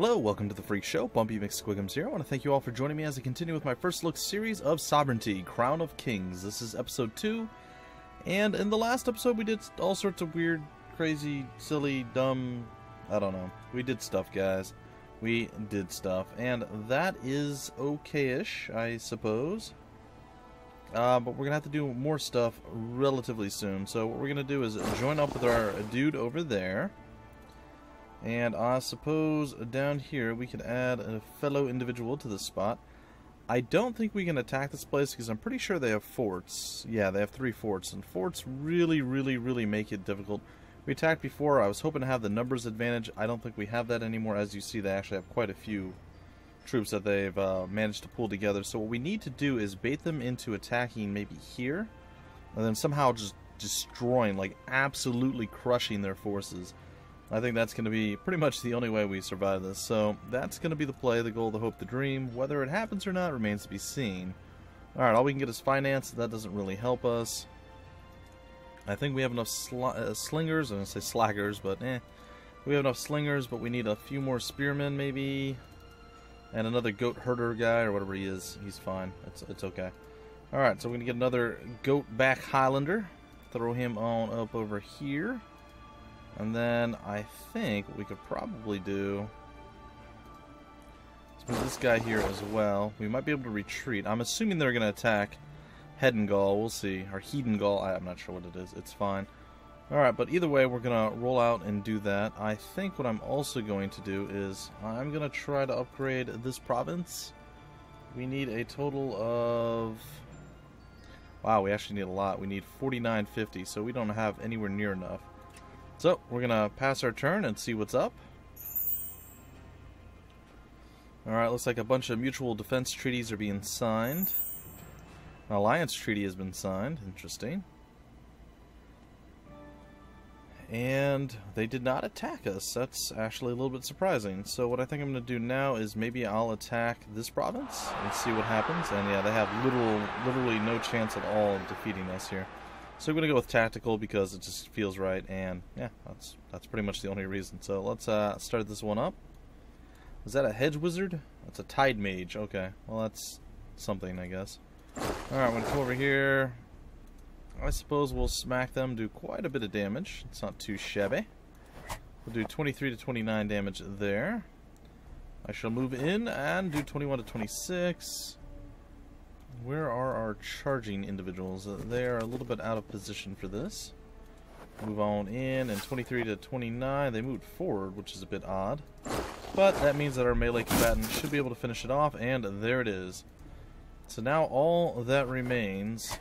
Hello, welcome to the Freak Show. Bumpy McSquigums here. I want to thank you all for joining me as I continue with my first look series of Sovereignty, Crown of Kings. This is episode 2, and in the last episode we did all sorts of weird, crazy, silly, dumb, I don't know. We did stuff, guys. We did stuff, and that is okay-ish, I suppose. But we're going to have to do more stuff relatively soon. So what we're going to do is join up with our dude over there. And I suppose down here we could add a fellow individual to this spot. I don't think we can attack this place because I'm pretty sure they have forts. Yeah, they have 3 forts. And forts really make it difficult. We attacked before. I was hoping to have the numbers advantage. I don't think we have that anymore. As you see, they actually have quite a few troops that they've managed to pull together. So what we need to do is bait them into attacking maybe here. And then somehow just destroying, like absolutely crushing their forces. I think that's going to be pretty much the only way we survive this. So that's going to be the play, the goal, the hope, the dream. Whether it happens or not remains to be seen. Alright, all we can get is finance. That doesn't really help us. I think we have enough slingers. I'm going to say slackers, but we have enough slingers, but we need a few more spearmen maybe. And another goat herder guy, or whatever he is. He's fine. It's okay. Alright, so we're going to get another goat back Highlander. Throw him on up over here. And then I think what we could probably do is move this guy here as well. We might be able to retreat. I'm assuming they're going to attack Hedengall. We'll see. Or Hedengall. I'm not sure what it is. It's fine. Alright, but either way, we're going to roll out and do that. I think what I'm also going to do is I'm going to try to upgrade this province. We need a total of... Wow, we actually need a lot. We need 4950, so we don't have anywhere near enough. So, we're going to pass our turn and see what's up. Alright, looks like a bunch of mutual defense treaties are being signed. An alliance treaty has been signed. Interesting. And they did not attack us. That's actually a little bit surprising. So what I think I'm going to do now is maybe I'll attack this province and see what happens. And yeah, they have literally no chance at all of defeating us here. So we're going to go with tactical because it just feels right, and yeah, that's pretty much the only reason. So let's start this one up. Is that a hedge wizard? That's a tide mage. Okay, well that's something, I guess. Alright, I'm going to come over here. I suppose we'll smack them, do quite a bit of damage. It's not too shabby. We'll do 23 to 29 damage there. I shall move in and do 21 to 26. Where are our charging individuals? They are a little bit out of position for this. Move on in, and 23 to 29, they moved forward, which is a bit odd. But that means that our melee combatant should be able to finish it off, and there it is. So now all that remains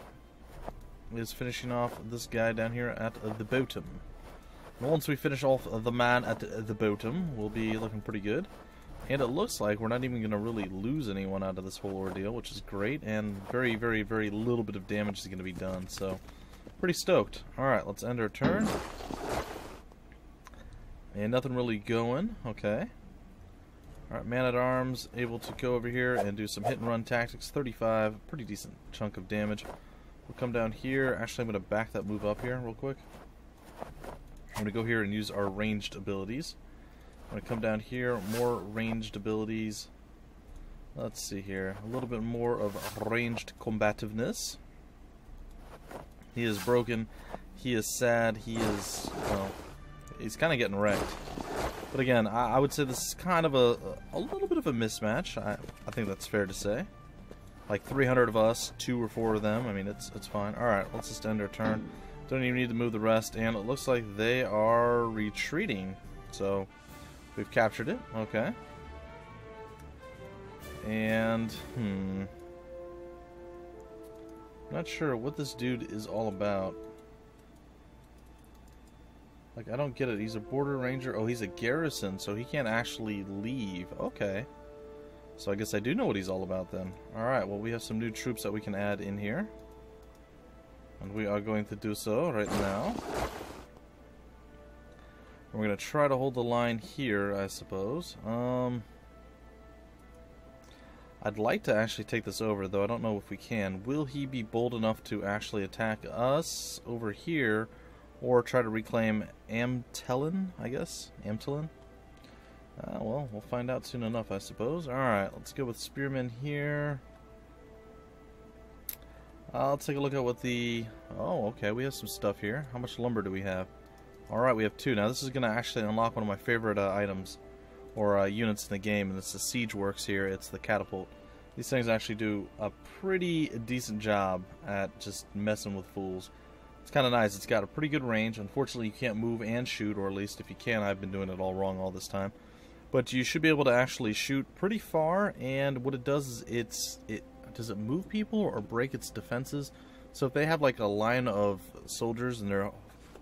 is finishing off this guy down here at the bottom. And once we finish off the man at the bottom, we'll be looking pretty good. And it looks like we're not even going to really lose anyone out of this whole ordeal, which is great, and very little bit of damage is going to be done, so pretty stoked. Alright, let's end our turn. And nothing really going, okay. Alright, man-at-arms able to go over here and do some hit-and-run tactics, 35, pretty decent chunk of damage. We'll come down here. Actually, I'm going to back that move up here real quick. I'm going to go here and use our ranged abilities. I'm going to come down here, more ranged abilities. Let's see here, a little bit more of ranged combativeness. He is broken, he is sad, he is, well, he's kind of getting wrecked. But again, I would say this is kind of a little bit of a mismatch. I think that's fair to say. Like 300 of us, 2 or 4 of them, I mean, it's fine. Alright, let's just end our turn. Don't even need to move the rest, and it looks like they are retreating. So we've captured it, okay. And, not sure what this dude is all about. Like, I don't get it. He's a border ranger. Oh, he's a garrison, so he can't actually leave. Okay. So I guess I do know what he's all about then. Alright, well, we have some new troops that we can add in here. And we are going to do so right now. We're going to try to hold the line here, I suppose. I'd like to actually take this over, though I don't know if we can. Will he be bold enough to actually attack us over here, or try to reclaim Amtelin, I guess? Amtelin? Well, we'll find out soon enough, I suppose. Alright, let's go with Spearman here. I'll take a look at what the... Oh, okay, we have some stuff here. How much lumber do we have? Alright, we have 2. Now, this is going to actually unlock one of my favorite items, or units in the game, and it's the Siege Works here. It's the catapult. These things actually do a pretty decent job at just messing with fools. It's kind of nice. It's got a pretty good range. Unfortunately, you can't move and shoot, or at least if you can, I've been doing it all wrong all this time. But you should be able to actually shoot pretty far, and what it does is does it move people or break its defenses? So if they have like a line of soldiers and they're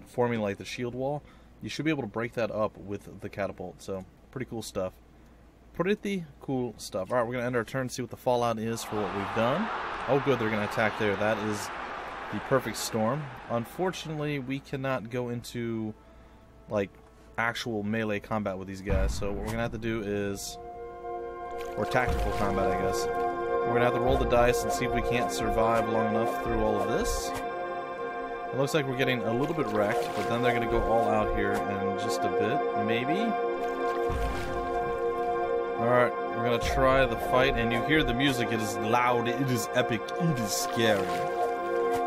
forming like the shield wall, you should be able to break that up with the catapult. So pretty cool stuff. Pretty cool stuff. Alright, we're going to end our turn and see what the fallout is for what we've done. Oh good, they're going to attack there. That is the perfect storm. Unfortunately, we cannot go into like actual melee combat with these guys, so what we're gonna have to do is, or tactical combat, I guess. We're gonna have to roll the dice and see if we can't survive long enough through all of this. It looks like we're getting a little bit wrecked, but then they're gonna go all out here in just a bit, maybe. Alright, we're gonna try the fight, and you hear the music. It is loud, it is epic, it is scary.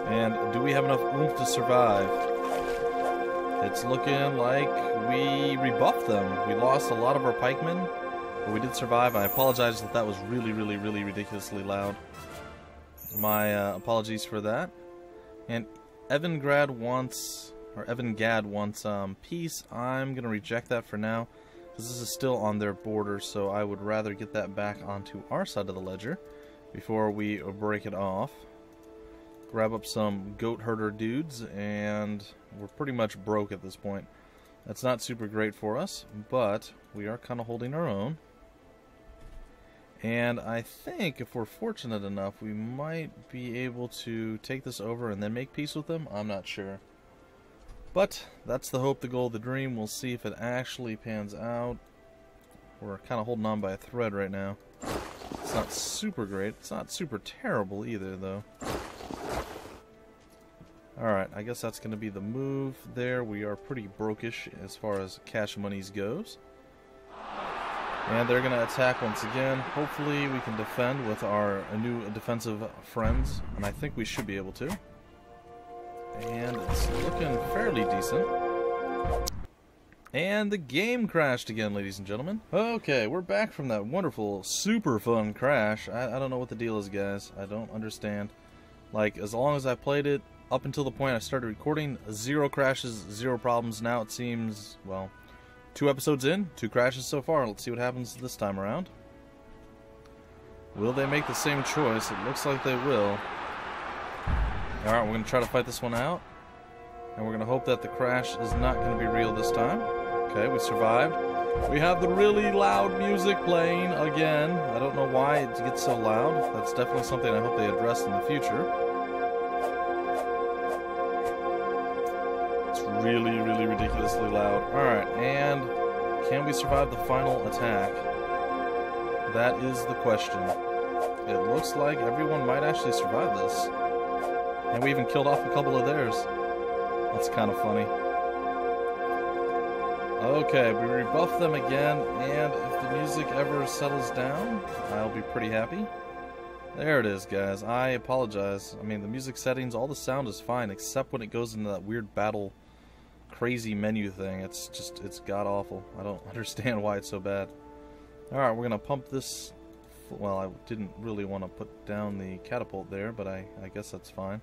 And do we have enough oomph to survive? It's looking like we rebuffed them. We lost a lot of our pikemen, but we did survive. I apologize that that was really ridiculously loud. My apologies for that. And Evan Gad wants peace. I'm gonna reject that for now, because this is still on their border, so I would rather get that back onto our side of the ledger before we break it off. Grab up some goat herder dudes, and we're pretty much broke at this point. That's not super great for us, but we are kind of holding our own. And I think if we're fortunate enough, we might be able to take this over and then make peace with them. I'm not sure. But that's the hope, the goal, the dream. We'll see if it actually pans out. We're kind of holding on by a thread right now. It's not super great. It's not super terrible either, though. Alright, I guess that's going to be the move there. We are pretty brokish as far as cash monies goes. And they're going to attack once again. Hopefully we can defend with our new defensive friends, and I think we should be able to. And it's looking fairly decent. And the game crashed again, ladies and gentlemen. Okay, we're back from that wonderful, super fun crash. I don't know what the deal is, guys. I don't understand. Like, as long as I played it, up until the point I started recording, 0 crashes, 0 problems. Now it seems, well, 2 episodes in, 2 crashes so far. Let's see what happens this time around. Will they make the same choice? It looks like they will. Alright, we're going to try to fight this one out. And we're going to hope that the crash is not going to be real this time. Okay, we survived. We have the really loud music playing again. I don't know why it gets so loud. That's definitely something I hope they address in the future. Really ridiculously loud. Alright, and can we survive the final attack? That is the question. It looks like everyone might actually survive this. And we even killed off a couple of theirs. That's kind of funny. Okay, we rebuff them again, and if the music ever settles down, I'll be pretty happy. There it is, guys. I apologize. I mean, the music settings, all the sound is fine, except when it goes into that weird battle crazy menu thing. It's god-awful. I don't understand why it's so bad. Alright, we're going to pump this. Well, I didn't really want to put down the catapult there, but I guess that's fine.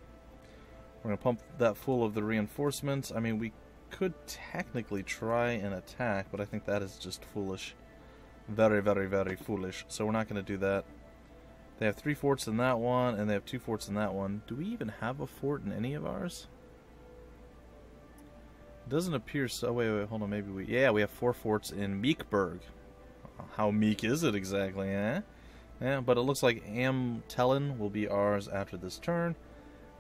We're going to pump that full of the reinforcements. I mean, we could technically try and attack, but I think that is just foolish. Very foolish. So we're not going to do that. They have 3 forts in that one, and they have 2 forts in that one. Do we even have a fort in any of ours? It doesn't appear so. Wait, hold on. Maybe we... Yeah, we have 4 forts in Meekburg. How meek is it exactly, eh? Yeah, but it looks like Amtellen will be ours after this turn.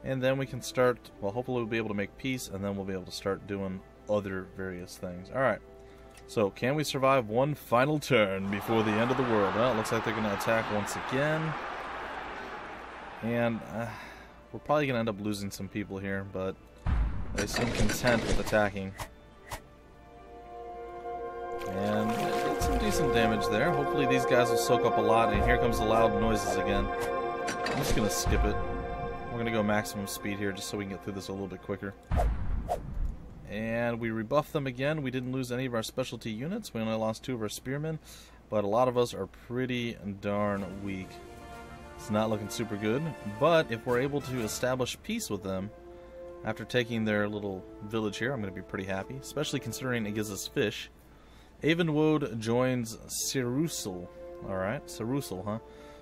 And then we can start... Well, hopefully we'll be able to make peace, and then we'll be able to start doing other various things. Alright. So, can we survive one final turn before the end of the world? Well, it looks like they're going to attack once again. And we're probably going to end up losing some people here, but they seem content with attacking. And they did some decent damage there. Hopefully these guys will soak up a lot, and here comes the loud noises again. I'm just gonna skip it. We're gonna go maximum speed here just so we can get through this a little bit quicker. And we rebuffed them again. We didn't lose any of our specialty units. We only lost 2 of our spearmen, but a lot of us are pretty darn weak. It's not looking super good, but if we're able to establish peace with them after taking their little village here, I'm going to be pretty happy, especially considering it gives us fish. Avenwoed joins Cerussel. Alright, Cerussel, huh?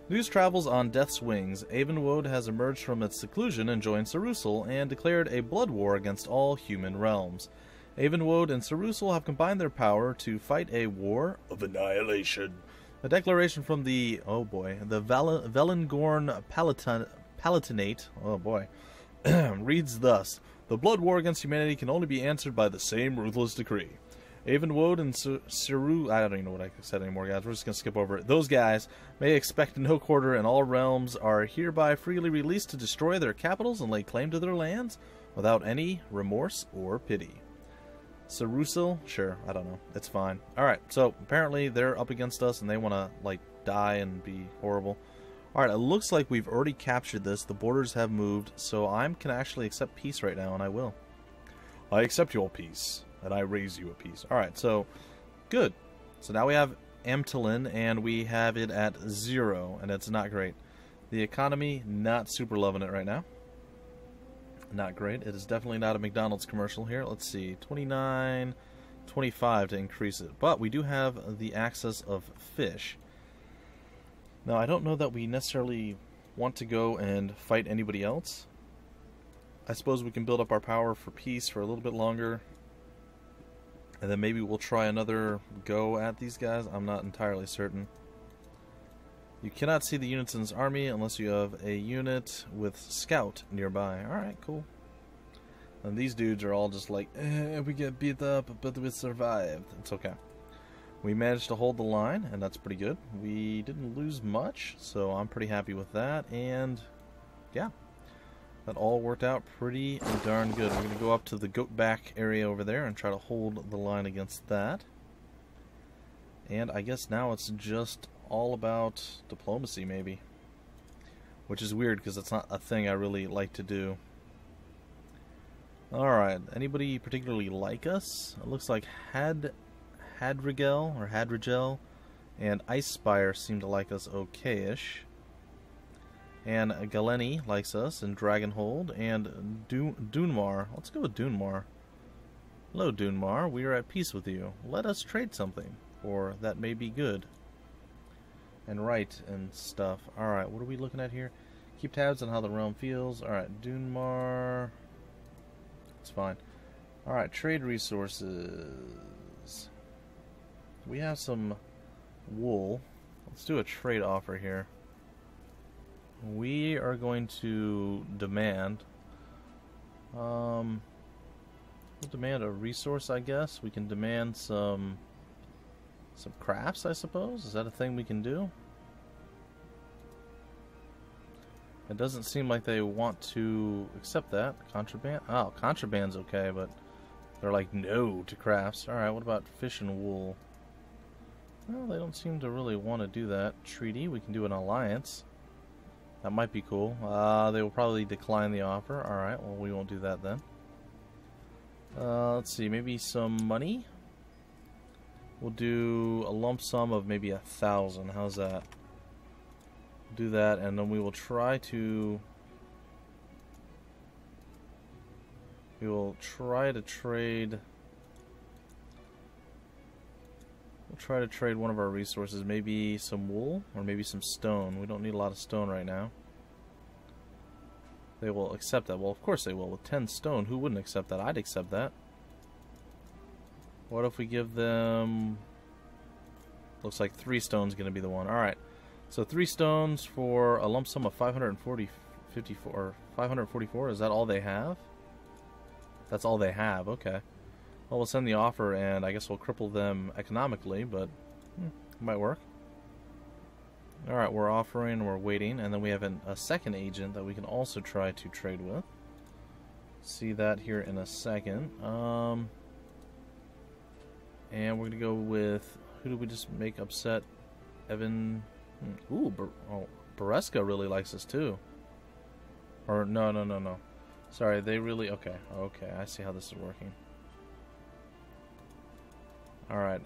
News travels on Death's wings. Avenwoed has emerged from its seclusion and joined Cerussel and declared a blood war against all human realms. Avenwoed and Cerussel have combined their power to fight a war of annihilation. A declaration from the, oh boy, the Velengorn Palatinate, oh boy, reads thus: the blood war against humanity can only be answered by the same ruthless decree. Avenwoed and Ceru, I don't even know what I said anymore, guys. We're just going to skip over it. Those guys may expect no quarter, and all realms are hereby freely released to destroy their capitals and lay claim to their lands without any remorse or pity. Cerussel? Sure, I don't know. It's fine. Alright, so apparently they're up against us and they want to, like, die and be horrible. Alright, it looks like we've already captured this. The borders have moved, so I can actually accept peace right now, and I will. I accept your peace, and I raise you a peace. Alright, so, good. So now we have Amtolin, and we have it at 0, and it's not great. The economy, not super loving it right now. Not great. It is definitely not a McDonald's commercial here. Let's see, 29, 25 to increase it. But we do have the access of fish. Now, I don't know that we necessarily want to go and fight anybody else. I suppose we can build up our power for peace for a little bit longer. And then maybe we'll try another go at these guys. I'm not entirely certain. You cannot see the units in this army unless you have a unit with scout nearby. Alright, cool. And these dudes are all just like, we get beat up, but we survived. It's okay. We managed to hold the line, and that's pretty good. We didn't lose much, so I'm pretty happy with that. And, yeah. That all worked out pretty darn good. We're going to go up to the goat back area over there and try to hold the line against that. And I guess now it's just all about diplomacy, maybe. Which is weird, because it's not a thing I really like to do. Alright, anybody particularly like us? It looks like Hadrigel, or Hadrigel, and Icespire seem to like us okay-ish. And Galeni likes us, and Dragonhold, and Dunmar. Let's go with Dunmar. Hello, Dunmar. We are at peace with you. Let us trade something, or that may be good. And right and stuff. Alright, what are we looking at here? Keep tabs on how the realm feels. Alright, Dunmar. It's fine. Alright, trade resources. We have some wool. Let's do a trade offer here. We are going to demand. We'll demand a resource, I guess. We can demand some crafts, I suppose? Is that a thing we can do? It doesn't seem like they want to accept that. Contraband? Oh, contraband's okay, but they're like, no to crafts. Alright, what about fish and wool? Well, they don't seem to really want to do that. Treaty, we can do an alliance. That might be cool. They will probably decline the offer. Alright, well, we won't do that then. Let's see, maybe some money? We'll do a lump sum of maybe 1,000. How's that? Do that, and then we will try to... We will try to trade... We'll try to trade one of our resources. Maybe some wool, or maybe some stone. We don't need a lot of stone right now. They will accept that. Well, of course they will. With 10 stone, who wouldn't accept that? I'd accept that. What if we give them... Looks like 3 stones going to be the one. Alright. So 3 stones for a lump sum of 544. Is that all they have? That's all they have. Okay. Well, we'll send the offer, and I guess we'll cripple them economically, but it might work. Alright, we're offering, we're waiting, and then we have a second agent that we can also try to trade with. See that here in a second. And we're going to go with... Who did we just make upset? Evan. Ooh, Bereska really likes us too. Or no. Sorry, they really. Okay, I see how this is working. All right.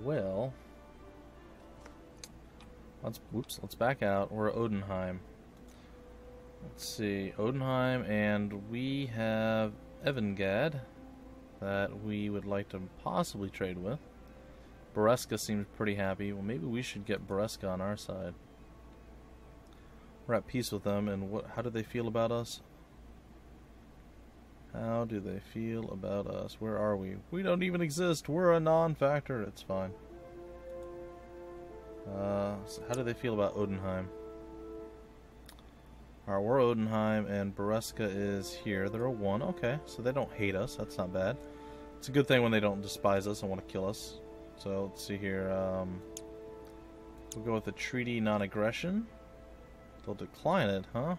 Well, let's back out. We're at Odenheim. Let's see, Odenheim, and we have Evangad that we would like to possibly trade with. Bereska seems pretty happy. Well, maybe we should get Bereska on our side. We're at peace with them, and how do they feel about us? How do they feel about us? Where are we? We don't even exist. We're a non-factor. It's fine. So how do they feel about Odenheim? Alright, we're Odenheim, and Bereska is here. They're a 1. Okay, so they don't hate us. That's not bad. It's a good thing when they don't despise us and want to kill us. So, let's see here. We'll go with the treaty non-aggression. They'll decline it, huh?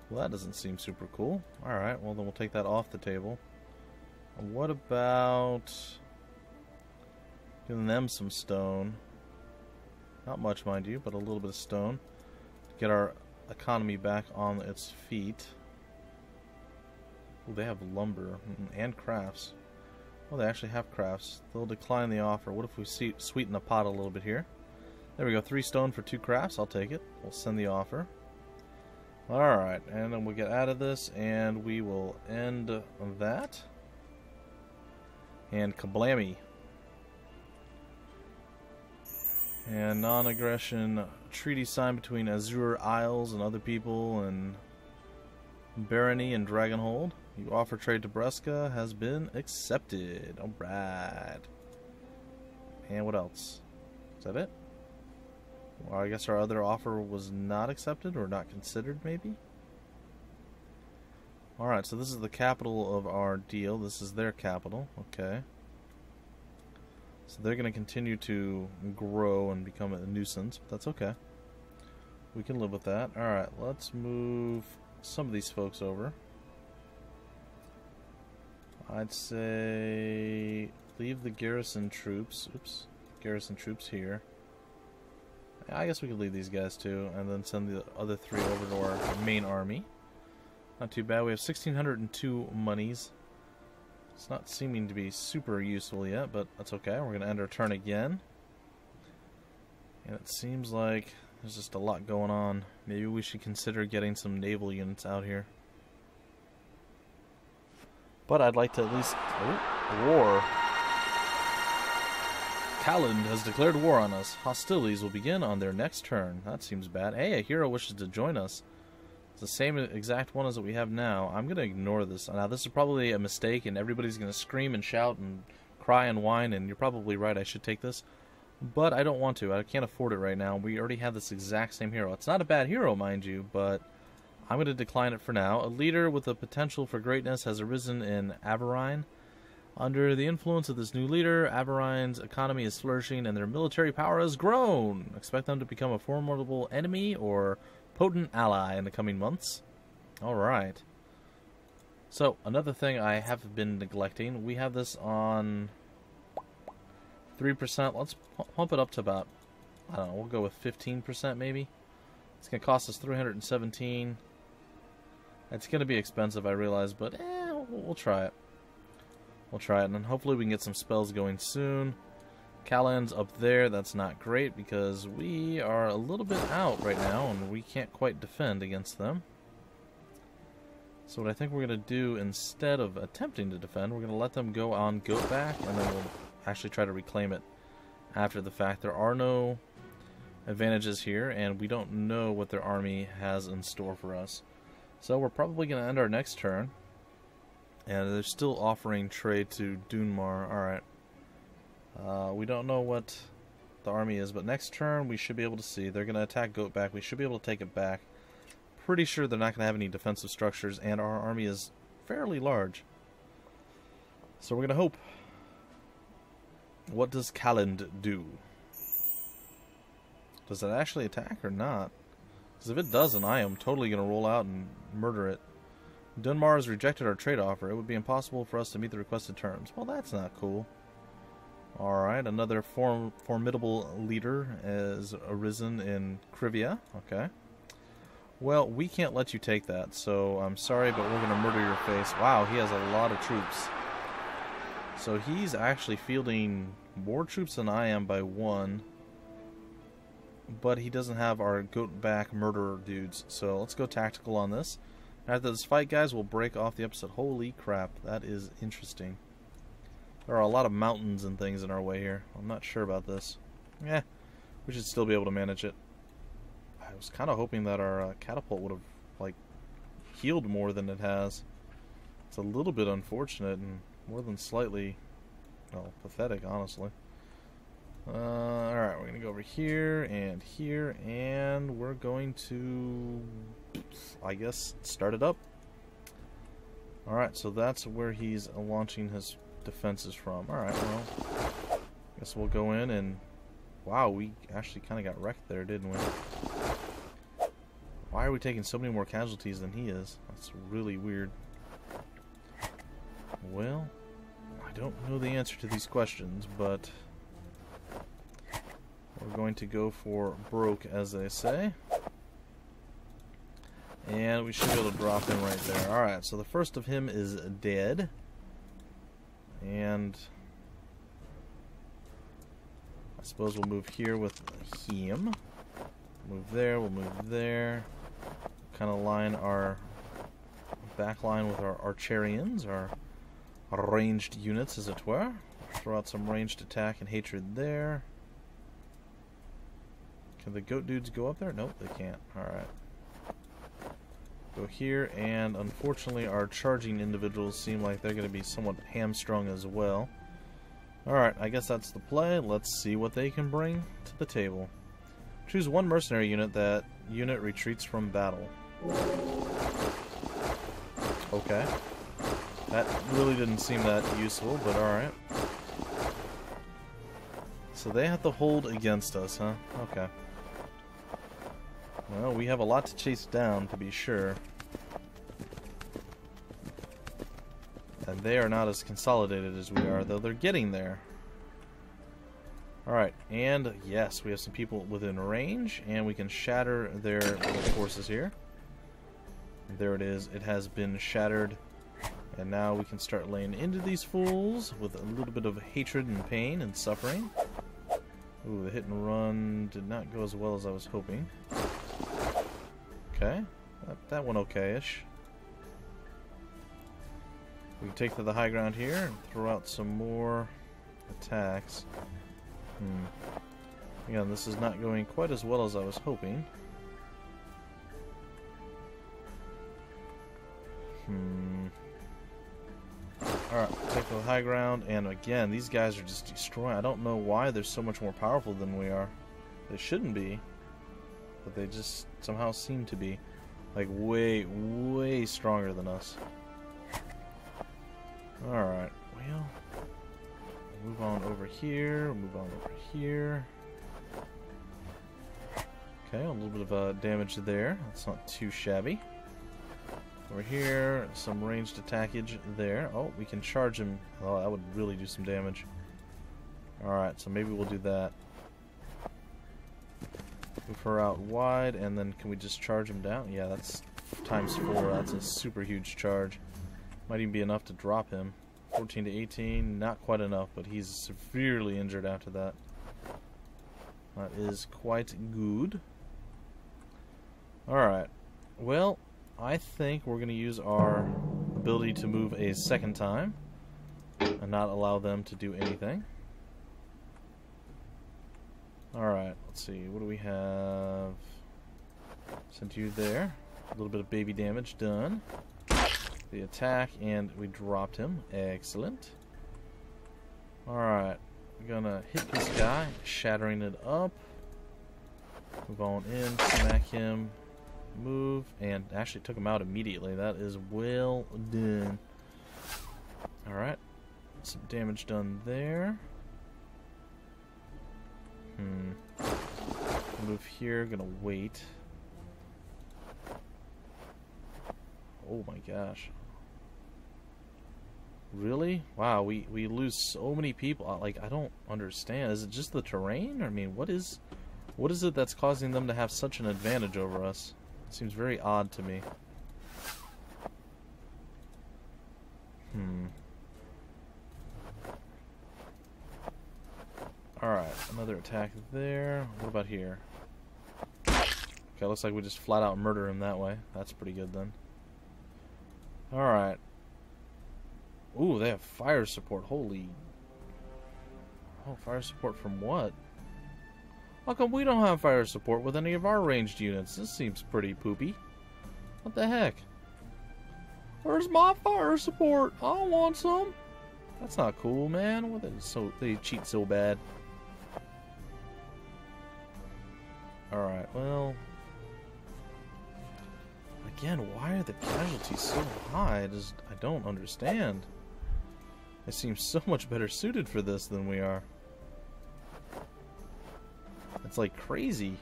Well, that doesn't seem super cool. Alright, well then we'll take that off the table. And what about giving them some stone? Not much, mind you, but a little bit of stone. Get our economy back on its feet. Ooh, they have lumber and crafts. Oh, they actually have crafts. They'll decline the offer. What if we sweeten the pot a little bit here? There we go, 3 stone for 2 crafts. I'll take it. We'll send the offer. Alright, and then we'll get out of this, and we will end that. And kablammy. And non-aggression treaty signed between Azure Isles and other people, and Barony and Dragonhold. You offer trade to Bereska has been accepted. Alright. And what else? Is that it? Well, I guess our other offer was not accepted or not considered, maybe? Alright, so this is the capital of our deal. This is their capital. Okay. So they're going to continue to grow and become a nuisance, but that's okay. We can live with that. Alright, let's move some of these folks over. I'd say leave the garrison troops. Oops. Garrison troops here. I guess we could leave these guys too, and then send the other 3 over to our main army. Not too bad. We have 1,602 monies. It's not seeming to be super useful yet, but that's okay. We're going to end our turn again. And it seems like there's just a lot going on. Maybe we should consider getting some naval units out here. But I'd like to at least... Oh, war. Calland has declared war on us. Hostilities will begin on their next turn. That seems bad. Hey, a hero wishes to join us. It's the same exact one as what we have now. I'm going to ignore this. Now, this is probably a mistake, and everybody's going to scream and shout and cry and whine, and you're probably right, I should take this. But I don't want to. I can't afford it right now. We already have this exact same hero. It's not a bad hero, mind you, but I'm going to decline it for now. A leader with the potential for greatness has arisen in Averine. Under the influence of this new leader, Avarine's economy is flourishing and their military power has grown. Expect them to become a formidable enemy or potent ally in the coming months. Alright. So, another thing I have been neglecting. We have this on 3%. Let's pump it up to about, I don't know, we'll go with 15% maybe. It's going to cost us 317. It's going to be expensive, I realize, but we'll try it. We'll try it, and then hopefully we can get some spells going soon. Calland's up there. That's not great because we are a little bit out right now, and we can't quite defend against them. So what I think we're going to do, instead of attempting to defend, we're going to let them go on goat back, and then we'll actually try to reclaim it after the fact. There are no advantages here, and we don't know what their army has in store for us. So we're probably going to end our next turn. And they're still offering trade to Dunmar. Alright. We don't know what the army is, but next turn we should be able to see. They're going to attack Goatback. We should be able to take it back. Pretty sure they're not going to have any defensive structures, and our army is fairly large. So we're going to hope. What does Calland do? Does it actually attack or not? Because if it doesn't, I am totally going to roll out and murder it. Dunmar has rejected our trade offer. It would be impossible for us to meet the requested terms. Well, that's not cool. Alright, another formidable leader has arisen in Krivia. Okay. Well, we can't let you take that, so I'm sorry, but we're going to murder your face. Wow, he has a lot of troops. So he's actually fielding more troops than I am by 1. But he doesn't have our goat-back murderer dudes. So let's go tactical on this. After this fight, guys, we'll break off the episode. Holy crap, that is interesting. There are a lot of mountains and things in our way here. I'm not sure about this. Eh, we should still be able to manage it. I was kind of hoping that our catapult would have, like, healed more than it has. It's a little bit unfortunate and more than slightly, well, pathetic, honestly. Alright, we're going to go over here, and we're going to, I guess, start it up. Alright, so that's where he's launching his defenses from. Alright, well, I guess we'll go in and... Wow, we actually kind of got wrecked there, didn't we? Why are we taking so many more casualties than he is? That's really weird. Well, I don't know the answer to these questions, but... we're going to go for broke, as they say. And we should be able to drop him right there. Alright, so the first of him is dead. And I suppose we'll move here with him. Move there, we'll move there. Kind of line our back line with our Archerians, our ranged units, as it were. Throw out some ranged attack and hatred there. Can the goat dudes go up there? Nope, they can't. Alright. Go here, and unfortunately our charging individuals seem like they're going to be somewhat hamstrung as well. Alright, I guess that's the play. Let's see what they can bring to the table. Choose one mercenary unit. That unit retreats from battle. Okay. That really didn't seem that useful, but alright. So they have to hold against us, huh? Okay. Well, we have a lot to chase down, to be sure. And they are not as consolidated as we are, though they're getting there. Alright, and yes, we have some people within range, and we can shatter their forces here. There it is. It has been shattered. And now we can start laying into these fools with a little bit of hatred and pain and suffering. Ooh, the hit and run did not go as well as I was hoping. Okay, that went okay-ish. We can take to the high ground here and throw out some more attacks. Again, this is not going quite as well as I was hoping. Alright, take the high ground, and again, these guys are just destroying. I don't know why they're so much more powerful than we are. They shouldn't be, but they just somehow seem to be. Like, way, way stronger than us. Alright, well, move on over here, move on over here. Okay, a little bit of damage there. That's not too shabby. Over here, some ranged attackage there. Oh, we can charge him. Oh, that would really do some damage. Alright, so maybe we'll do that. Move her out wide, and then can we just charge him down? Yeah, that's ×4. That's a super huge charge. Might even be enough to drop him. 14 to 18, not quite enough, but he's severely injured after that. That is quite good. Alright, well, I think we're going to use our ability to move a second time and not allow them to do anything. Alright, let's see, what do we have? Sent you there. A little bit of baby damage done. The attack, and we dropped him. Excellent. Alright, we're gonna hit this guy, shattering it up. Move on in, smack him, move, and actually took him out immediately. That is well done. Alright, some damage done there. Move here, gonna wait. Oh my gosh. Really? Wow, we lose so many people. Like, I don't understand. Is it just the terrain? I mean, what is it that's causing them to have such an advantage over us? It seems very odd to me. Alright, another attack there. What about here? Okay, looks like we just flat out murder him that way. That's pretty good then. Alright. Ooh, they have fire support. Holy... Oh, fire support from what? How come we don't have fire support with any of our ranged units? This seems pretty poopy. What the heck? Where's my fire support? I want some. That's not cool, man. What they cheat so bad. Alright, well... Again, why are the casualties so high? I don't understand. They seem so much better suited for this than we are. It's like crazy.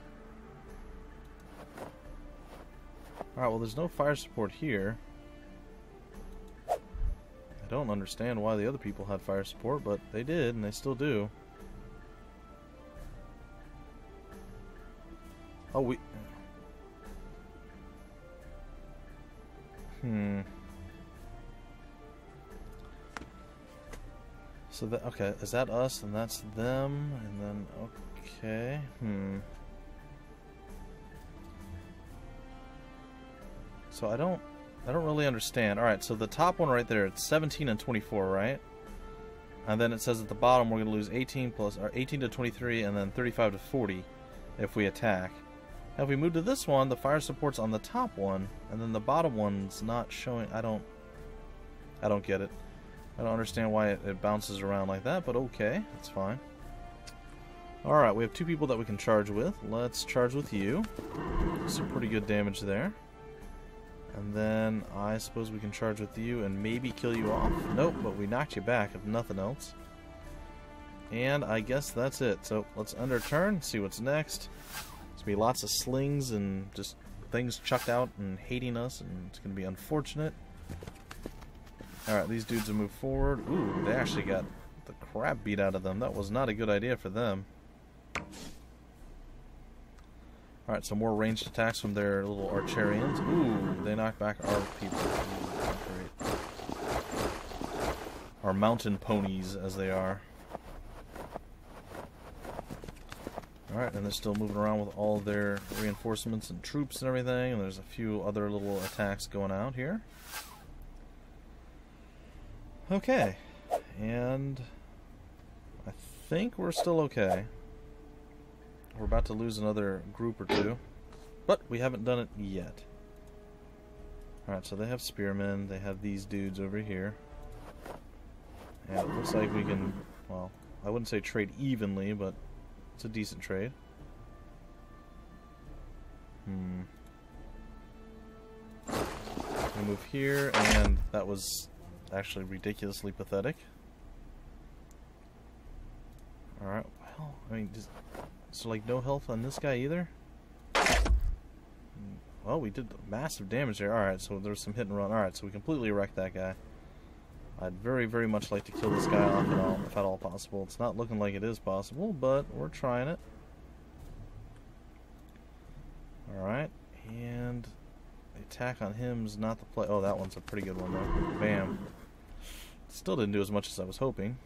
Alright, well there's no fire support here. I don't understand why the other people had fire support, but they did, and they still do. Oh, we... So that, okay, is that us and that's them, and then, okay, So I don't really understand. Alright, so the top one right there, it's 17 and 24, right? And then it says at the bottom we're going to lose 18 to 23 and then 35 to 40 if we attack. Now if we move to this one, the fire support's on the top one, and then the bottom one's not showing. I don't get it. I don't understand why it bounces around like that, but okay, that's fine. Alright, we have two people that we can charge with. Let's charge with you. Some pretty good damage there. And then I suppose we can charge with you and maybe kill you off. Nope, but we knocked you back if nothing else. And I guess that's it. So let's end our turn, see what's next. There's gonna be lots of slings and just things chucked out and hating us, and it's gonna be unfortunate. Alright, these dudes will move forward. Ooh, they actually got the crap beat out of them. That was not a good idea for them. Alright, some more ranged attacks from their little Archerians. Ooh, they knock back our people. Ooh, great. Our mountain ponies, as they are. Alright, and they're still moving around with all their reinforcements and troops and everything. And there's a few other little attacks going out here. Okay, and I think we're still okay. We're about to lose another group or two, but we haven't done it yet. Alright, so they have spearmen, they have these dudes over here. And it looks like we can, well, I wouldn't say trade evenly, but it's a decent trade. We move here, and that was actually ridiculously pathetic. Alright, well, I mean, so like no health on this guy either? Well, we did massive damage there. Alright, so there's some hit and run. Alright, so we completely wrecked that guy. I'd very, very much like to kill this guy off if at all possible. It's not looking like it is possible, but we're trying it. Alright, and the attack on him's not the play. Oh, that one's a pretty good one though. Bam. Still didn't do as much as I was hoping.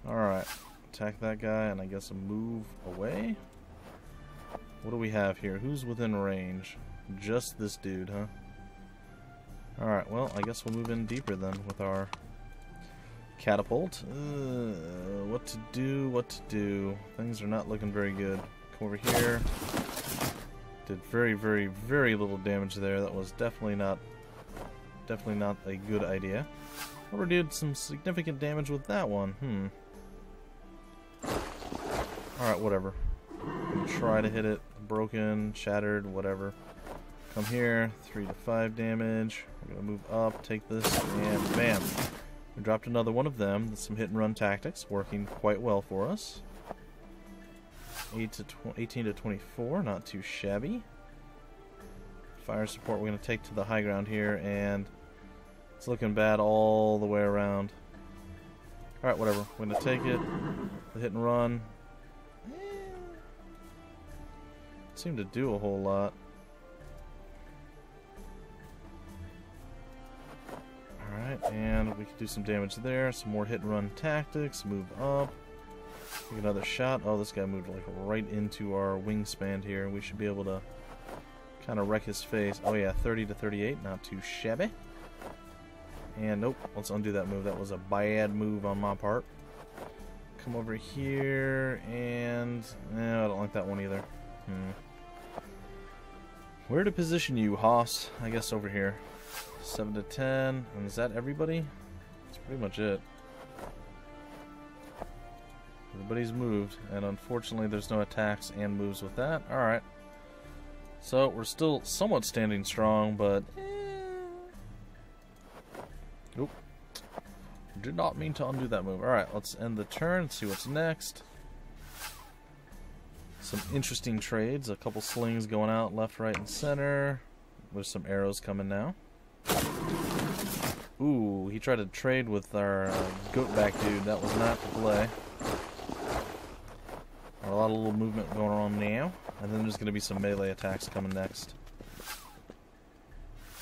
Alright. Attack that guy, and I guess a move away. What do we have here? Who's within range? Just this dude, huh? Alright, well, I guess we'll move in deeper then with our catapult. What to do, what to do. Things are not looking very good. Come over here. Did very, very, very little damage there. That was definitely not a good idea. Or did some significant damage with that one. Alright, whatever. We'll try to hit it. Broken, shattered, whatever. Come here. 3 to 5 damage. We're going to move up, take this, and bam. We dropped another one of them. That's some hit and run tactics. Working quite well for us. 18 to 24. Not too shabby. Fire support we're going to take to the high ground here, and it's looking bad all the way around. Alright, whatever. We're going to take it. The hit and run. Seemed to do a whole lot. Alright, and we can do some damage there. Some more hit and run tactics. Move up. Take another shot. Oh, this guy moved like right into our wingspan here. We should be able to kind of wreck his face. Oh yeah, 30 to 38. Not too shabby. And nope, let's undo that move. That was a bad move on my part. Come over here, and I don't like that one either. Where to position you, Hoss? I guess over here. 7 to 10. And is that everybody? That's pretty much it. Everybody's moved, and unfortunately there's no attacks and moves with that. Alright. So we're still somewhat standing strong, but oop. Did not mean to undo that move. Alright, let's end the turn, see what's next. Some interesting trades. A couple slings going out left, right, and center. There's some arrows coming now. Ooh, he tried to trade with our goat back dude. That was not the play. A lot of little movement going on now. And then there's going to be some melee attacks coming next.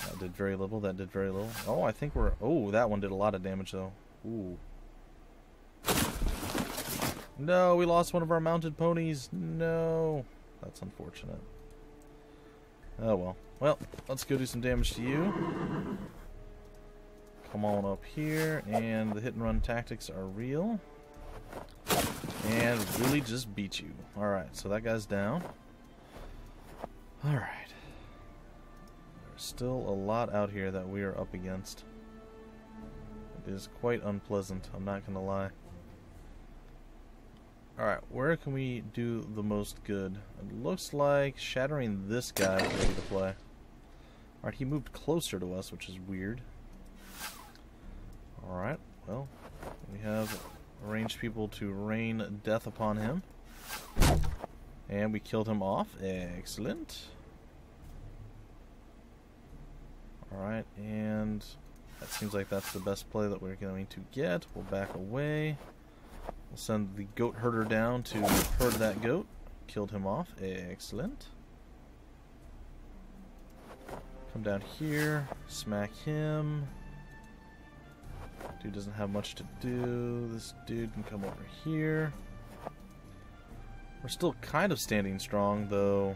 That did very little. That did very little. Oh, I think we're... Oh, that one did a lot of damage, though. Ooh. No, we lost one of our mounted ponies. No. That's unfortunate. Oh, well. Well, let's go do some damage to you. Come on up here. And the hit and run tactics are real. And really just beat you. Alright, so that guy's down. Alright. There's still a lot out here that we are up against. It is quite unpleasant, I'm not gonna lie. Alright, where can we do the most good? It looks like shattering this guy is ready to play. Alright, he moved closer to us, which is weird. Alright, well, we have arranged people to rain death upon him. And we killed him off. Excellent. Alright, and that seems like that's the best play that we're going to get. We'll back away. We'll send the goat herder down to herd that goat. Killed him off. Excellent. Come down here. Smack him. Dude doesn't have much to do. This dude can come over here. We're still kind of standing strong, though.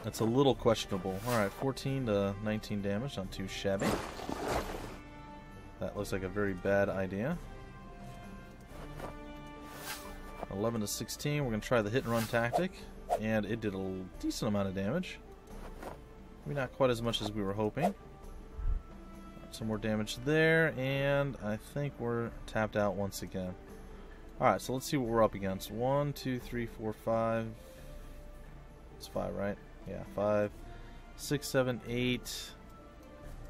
That's a little questionable. Alright, 14 to 19 damage. Not too shabby. That looks like a very bad idea. 11 to 16. We're going to try the hit and run tactic. And it did a decent amount of damage. Maybe not quite as much as we were hoping. Some more damage there, and I think we're tapped out once again. Alright, so let's see what we're up against. 1, 2, 3, 4, 5. It's 5, right? Yeah, 5, 6, 7, 8,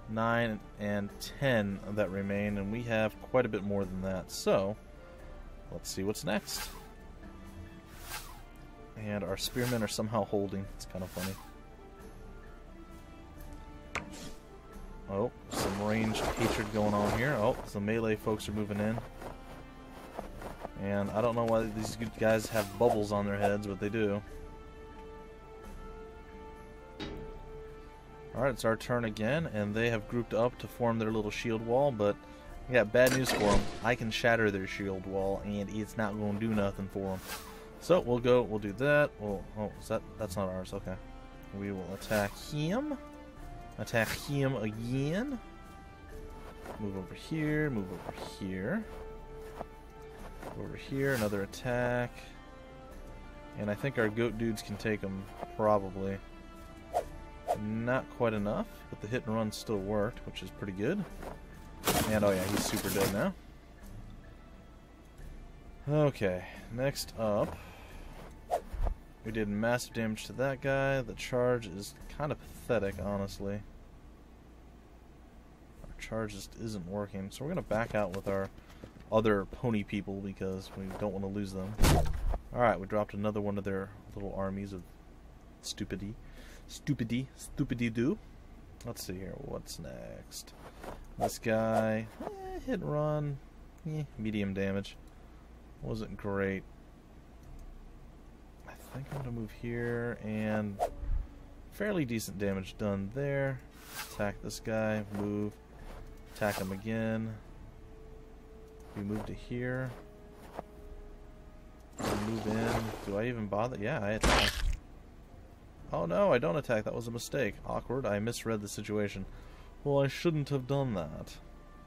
9, and 10 that remain, and we have quite a bit more than that. So, let's see what's next. And our spearmen are somehow holding. It's kind of funny. Oh, some ranged hatred going on here. Oh, some melee folks are moving in. And I don't know why these good guys have bubbles on their heads, but they do. Alright, it's our turn again, and they have grouped up to form their little shield wall, but I got bad news for them. I can shatter their shield wall, and it's not going to do nothing for them. So, we'll do that. Oh, that's not ours, okay. We will attack him. Attack him again. Move over here, move over here. Over here, another attack. And I think our goat dudes can take him, probably. Not quite enough, but the hit and run still worked, which is pretty good. And oh yeah, he's super dead now. Okay, next up. We did massive damage to that guy. The charge is kind of pathetic, honestly. Our charge just isn't working. So we're going to back out with our other pony people because we don't want to lose them. Alright, we dropped another one of their little armies of stupidity. Stupidity do. Let's see here. What's next? This guy, hit and run, medium damage. Wasn't great. I think I'm gonna move here, and fairly decent damage done there. Attack this guy, move, attack him again. We move to here. Move in. Do I even bother? Yeah, I attack. Oh no, I don't attack. That was a mistake. Awkward. I misread the situation. Well, I shouldn't have done that.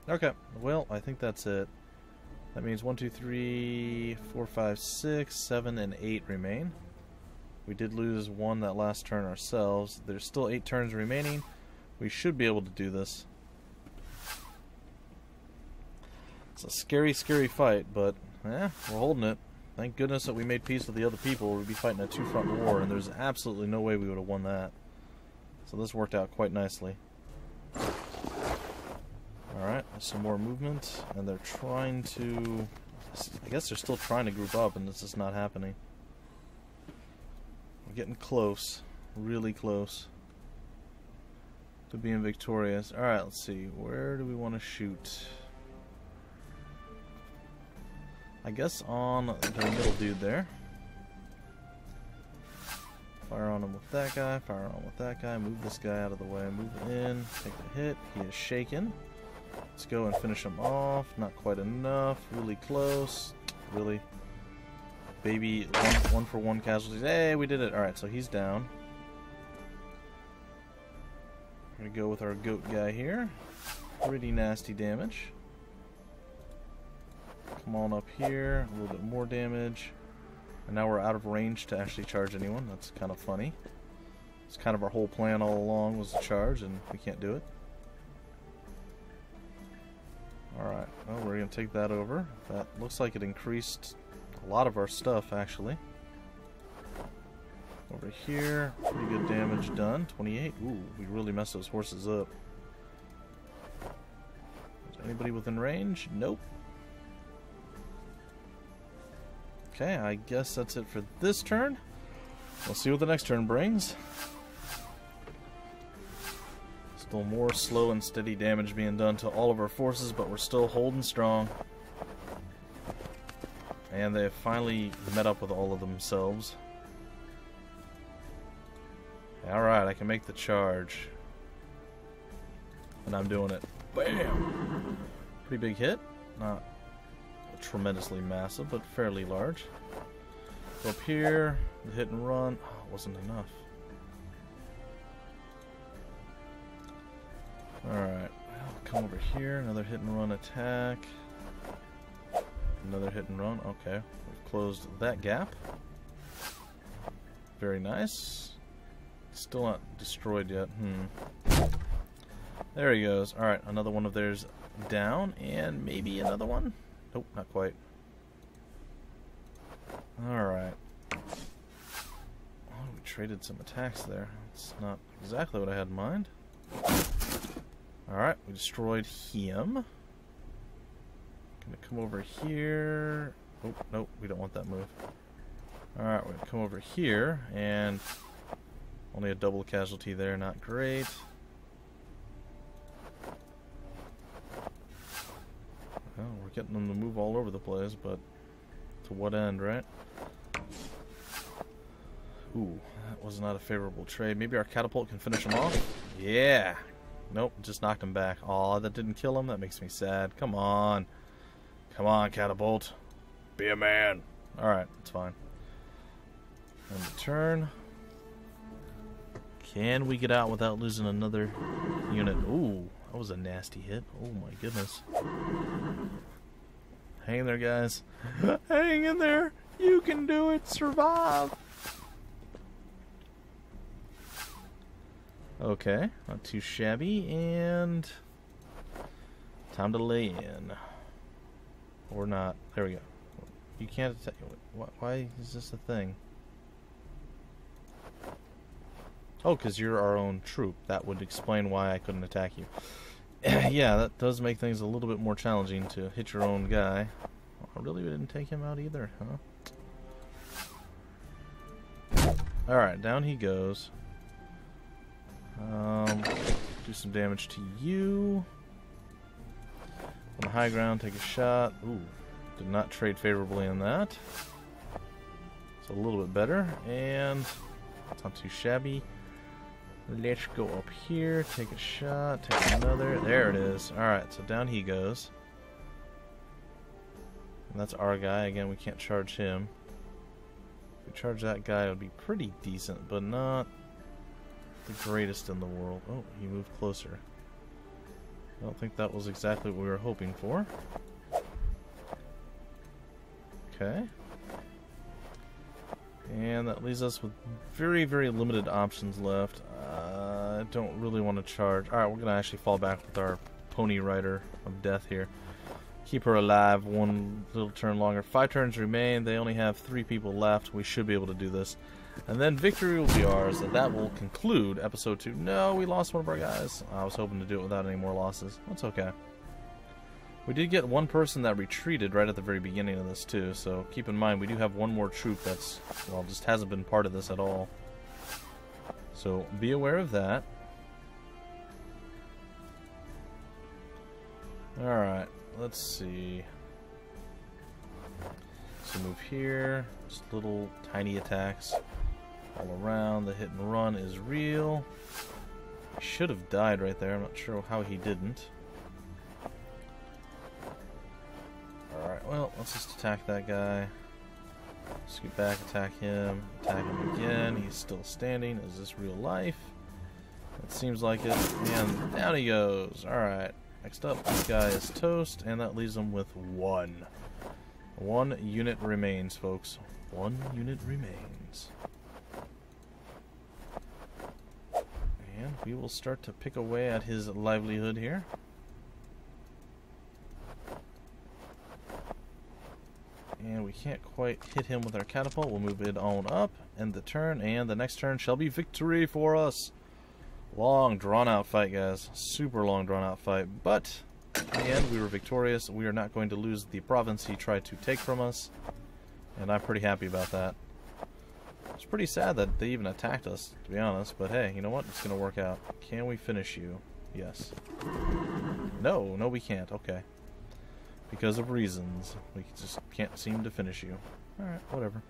Okay, well, I think that's it. That means 1, 2, 3, 4, 5, 6, 7, and 8 remain. We did lose one that last turn ourselves. There's still 8 turns remaining. We should be able to do this. It's a scary, scary fight, but we're holding it. Thank goodness that we made peace with the other people. We'd be fighting a 2-front war, and there's absolutely no way we would have won that. So this worked out quite nicely. Alright, some more movement, and they're trying to... I guess they're still trying to group up, and it's just not happening. We're getting close. Really close to being victorious. Alright, let's see. Where do we want to shoot? I guess on the middle dude there. Fire on him with that guy, fire on with that guy, move this guy out of the way, move in, take the hit, he is shaken. Let's go and finish him off, not quite enough, really close, really. Baby, one for one casualties, hey, we did it, alright, so he's down. We're gonna go with our goat guy here, pretty nasty damage. Come on up here, a little bit more damage. And now we're out of range to actually charge anyone. That's kind of funny. It's kind of our whole plan all along was to charge, and we can't do it. Alright, well, we're going to take that over. That looks like it increased a lot of our stuff, actually. Over here, pretty good damage done. 28. Ooh, we really messed those horses up. Is anybody within range? Nope. Okay, I guess that's it for this turn. We'll see what the next turn brings. Still more slow and steady damage being done to all of our forces, but we're still holding strong. And they have finally met up with all of themselves. Alright, I can make the charge. And I'm doing it. Bam! Pretty big hit. Not tremendously massive, but fairly large. Go up here, the hit and run. Oh, wasn't enough. Alright, come over here, another hit and run attack. Another hit and run, okay. We've closed that gap. Very nice. Still not destroyed yet. There he goes. Alright, another one of theirs down, and maybe another one? Nope, not quite. Alright. Oh, we traded some attacks there. That's not exactly what I had in mind. Alright, we destroyed him. Gonna come over here. Oh, nope, we don't want that move. Alright, we're gonna come over here, and only a double casualty there, not great. Well, we're getting them to move all over the place, but to what end, right? Ooh, that was not a favorable trade. Maybe our catapult can finish him off? Yeah! Nope, just knocked him back. Aw, that didn't kill him? That makes me sad. Come on. Come on, catapult. Be a man. Alright, it's fine. End the turn. Can we get out without losing another unit? Ooh, that was a nasty hit. Oh my goodness. Hang in there, guys. Hang in there. You can do it. Survive. Okay, not too shabby, and time to lay in. Or not. There we go. You can't attack. Why is this a thing? Oh, because you're our own troop. That would explain why I couldn't attack you. Yeah, that does make things a little bit more challenging to hit your own guy. Oh, really, we didn't take him out either, huh? Alright, down he goes. Do some damage to you. On the high ground, take a shot. Ooh, did not trade favorably in that. It's a little bit better, and it's not too shabby. Let's go up here, take a shot, take another. There it is. Alright, so down he goes. And that's our guy. Again, we can't charge him. If we charge that guy, it would be pretty decent, but not the greatest in the world. Oh, he moved closer. I don't think that was exactly what we were hoping for. Okay. And that leaves us with very, very limited options left. I don't really want to charge. Alright, we're going to actually fall back with our pony rider of death here. Keep her alive one little turn longer. 5 turns remain. They only have 3 people left. We should be able to do this. And then victory will be ours, and that will conclude episode 2. No, we lost one of our guys. I was hoping to do it without any more losses. That's okay. We did get one person that retreated right at the very beginning of this too, so keep in mind we do have one more troop that's, well, just hasn't been part of this at all. So be aware of that. Alright, let's see. So move here, just little tiny attacks all around. The hit and run is real. He should have died right there. I'm not sure how he didn't. Alright, well, let's just attack that guy. Scoot back, attack him again. He's still standing. Is this real life? It seems like it. And down he goes. Alright, next up, this guy is toast, and that leaves him with 1. 1 unit remains, folks. 1 unit remains. And we will start to pick away at his livelihood here. And we can't quite hit him with our catapult. We'll move it on up, end the turn, and the next turn shall be victory for us. Long, drawn-out fight, guys. Super long, drawn-out fight. But, in the end, we were victorious. We are not going to lose the province he tried to take from us. And I'm pretty happy about that. It's pretty sad that they even attacked us, to be honest. But hey, you know what? It's going to work out. Can we finish you? Yes. No, we can't. Okay. Because of reasons. We just can't seem to finish you. Alright, whatever.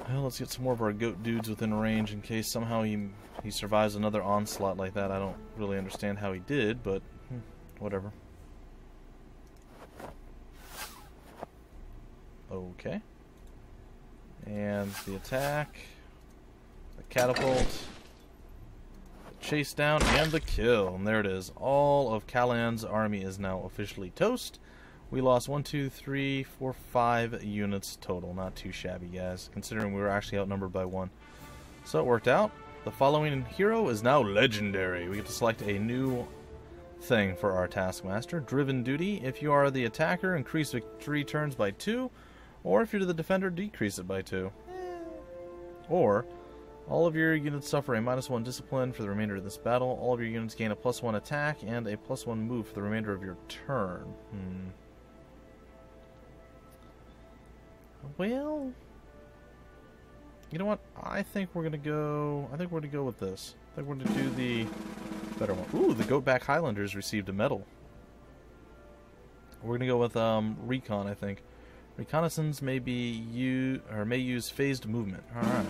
Well, let's get some more of our goat dudes within range in case somehow he survives another onslaught like that. I don't really understand how he did, but whatever. Okay. And the attack. The catapult. Chase down, and the kill. And there it is. All of Kalan's army is now officially toast. We lost 1, 2, 3, 4, 5 units total. Not too shabby, guys, considering we were actually outnumbered by 1. So it worked out. The following hero is now legendary. We get to select a new thing for our taskmaster. Driven duty. If you are the attacker, increase victory turns by 2. Or if you're the defender, decrease it by 2. Or all of your units suffer a -1 discipline for the remainder of this battle. All of your units gain a +1 attack and a +1 move for the remainder of your turn. Well, you know what? I think we're gonna go. I think we're gonna go with this. I think we're gonna do the better one. Ooh, the Goatback Highlanders received a medal. We're gonna go with recon. I think reconnaissance may use phased movement. All right.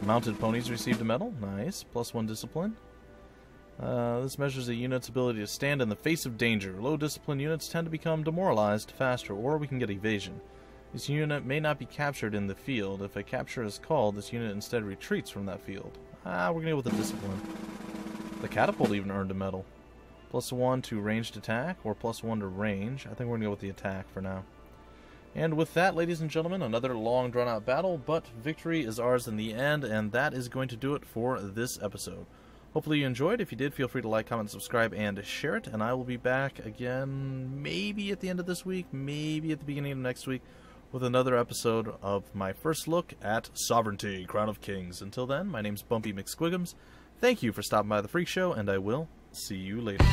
Mounted ponies received a medal. Nice. +1 discipline. This measures a unit's ability to stand in the face of danger. Low discipline units tend to become demoralized faster, or we can get evasion. This unit may not be captured in the field. If a capture is called, this unit instead retreats from that field. We're going to go with the discipline. The catapult even earned a medal. +1 to ranged attack, or +1 to range. I think we're going to go with the attack for now. And with that, ladies and gentlemen, another long drawn-out battle, but victory is ours in the end, and that is going to do it for this episode. Hopefully you enjoyed. If you did, feel free to like, comment, subscribe, and share it, and I will be back again maybe at the end of this week, maybe at the beginning of next week, with another episode of my first look at Sovereignty, Crown of Kings. Until then, my name's Bumpy McSquigums. Thank you for stopping by the Freak Show, and I will see you later.